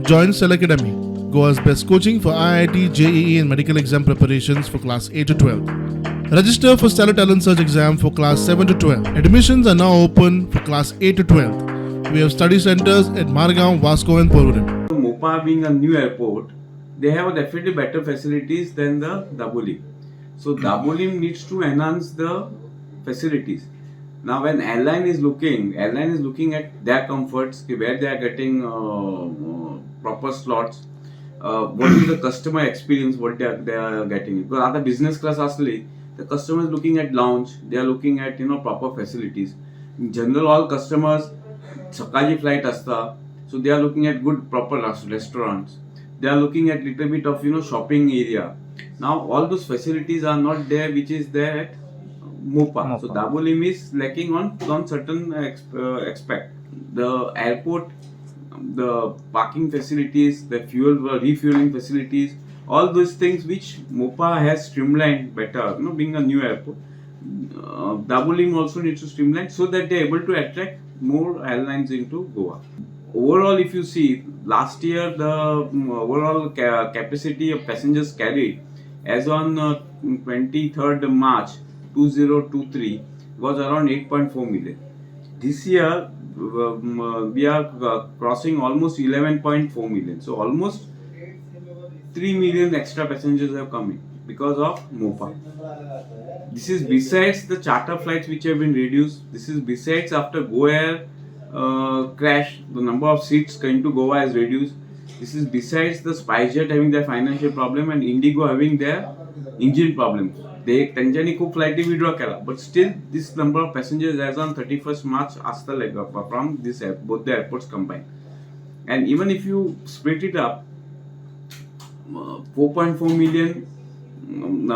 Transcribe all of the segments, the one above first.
Join Cell Academy, Goa's best coaching for IIT, JEE and medical exam preparations for class 8 to 12. Register for Stellar Talent Search exam for class 7 to 12. Admissions are now open for class 8 to 12. We have study centers at Margao, Vasco and Porvorim. Mopa being a new airport, they have definitely better facilities than the Dabolim. So Dabolim needs to enhance the facilities. Now when airline is looking at their comforts, where they are getting proper slots, what is the customer experience, what they are getting. Because other business class asli, the customer is looking at lounge, they are looking at proper facilities. In general, all customers सकाळची flight असता, so they are looking at good proper restaurants. They are looking at little bit of shopping area. Now all those facilities are not there, which is there at Mopa. So Dabolim is lacking on certain aspect. The airport, the parking facilities, the refueling facilities, all those things which Mopa has streamlined better. Being a new airport, Dabolim also needs to streamline so that they are able to attract more airlines into Goa. Overall, if you see, last year the overall capacity of passengers carried as on 23rd March 2023 was around 8.4 million. This year we are crossing almost 11.4 million. So almost 3 million extra passengers have come in because of Mopa. This is besides the charter flights which have been reduced. This is besides after Go Air crash, the number of seats going to Goa has reduced. This is besides the SpiceJet having their financial problem and Indigo having their engine problems. They त्यांच्यानी खूप flight withdraw केला, but still this number of passengers as on 31st March असतं from this both the airports combined. And even if you split it up, 4.4 million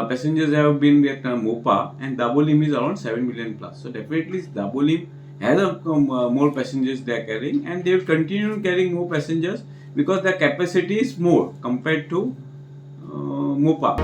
passengers have been at Mopa, and Dabolim is around 7 million plus. So definitely Dabolim has more passengers they are carrying, and they will continue carrying more passengers because their capacity is more compared to Mopa.